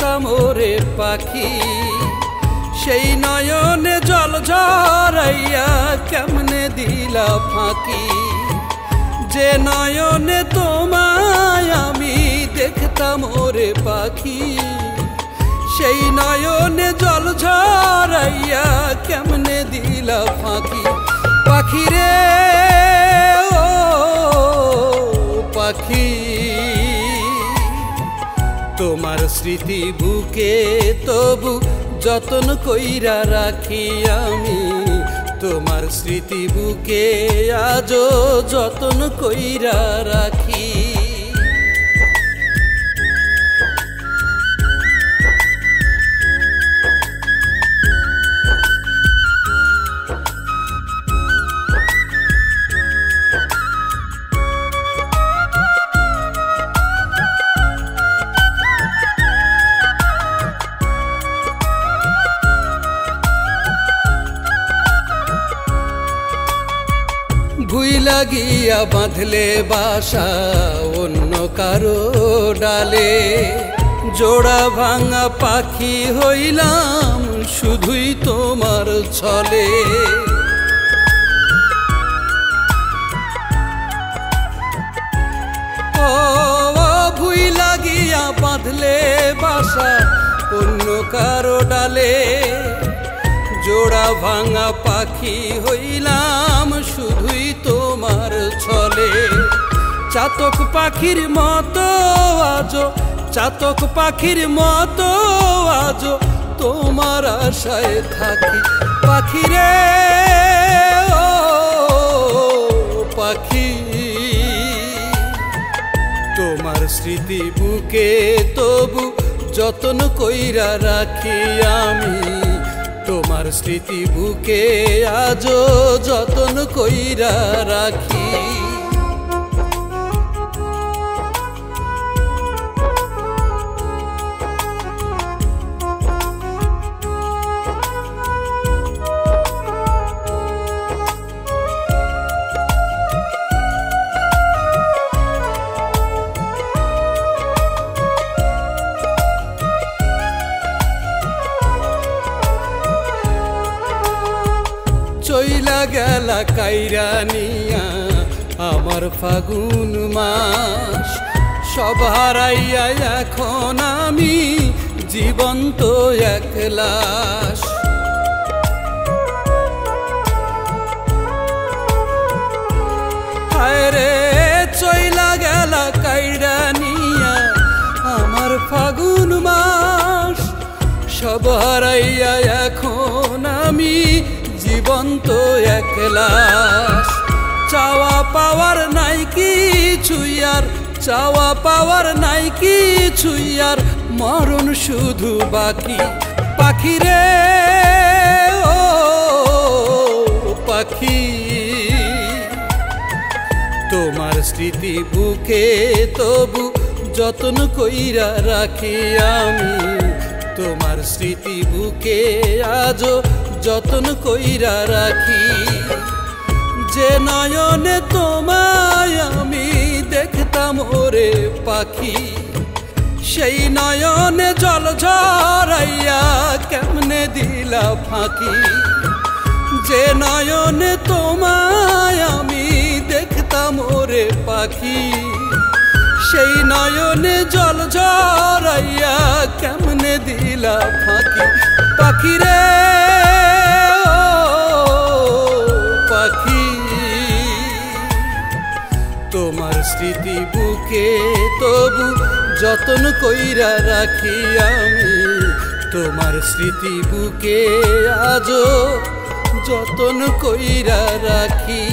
দেখতাম ওরে পাখি, সেই নয়নে জল ঝরাইয়া কেমনে দিলা ফাঁকি। যে নয়নে তোমায় আমি দেখতাম ওরে পাখি, সেই নয়নে জল ঝরাইয়া কেমনে দিলা ফাঁকি। পাখি রে ও পাখি, তোমার স্মৃতি বুকে তবু যতন কইরা রাখি আমি, তোমার স্মৃতি বুকে আজও যতন কইরা রাখি। ভুইলা গিয়া বাঁধলে বাসা অন্য কারো ডালে, জোড়া ভাঙা পাখি হইলাম শুধুই তোমার ছলে। ও ভুইলা গিয়া বাঁধলে বাসা অন্য কারো ডালে, জোড়া ভাঙা পাখি হইলাম শুধুই তোমার ছলে। চাতক পাখির মতো আজো, চাতক পাখির মতো আজো তোমার আশায় থাকি। পাখি রে ও পাখি, তোমার স্মৃতি বুকে তবু যতন কইরা রাখি আমি, তোমার স্মৃতি বুকে আজও যতন কইরা রাখি। চইলা গেলা কাইরা নিয়া আমার ফাগুন মাস, সব হারাইয়া এখন আমি জীবন্ত এক লাশ। হায় রে চইলা গেলা কাইরা নিয়া আমার ফাগুন মাস, সব হারাইয়া এখন আমি জীবন্ত এক লাশ। চাওয়া পাওয়ার নাই কিছুই আর, চাওয়া পাওয়ার নাই কিছুই আর, মরণ শুধু বাকি। পাখি রে ও পাখি, তোমার স্মৃতি বুকে তবু যতন কইরা রাখি আমি, তোমার স্মৃতি বুকে আজও যতন কইরা রাখি। যে নয়নে তোমায় আমি দেখতাম ওরে পাখি, সেই নয়নে জল ঝরাইয়া কেমনে দিলা ফাঁকি। যে নয়নে তোমায় আমি দেখতাম ওরে পাখি, সেই নয়নে জল ঝরাইয়া কেমনে দিলা ফাঁকি। পাখি রে পাখি, তোমার স্মৃতি বুকে তবু যতন কইরা রাখি আমি, তোমার স্মৃতি বুকে আজও যতন কইরা রাখি।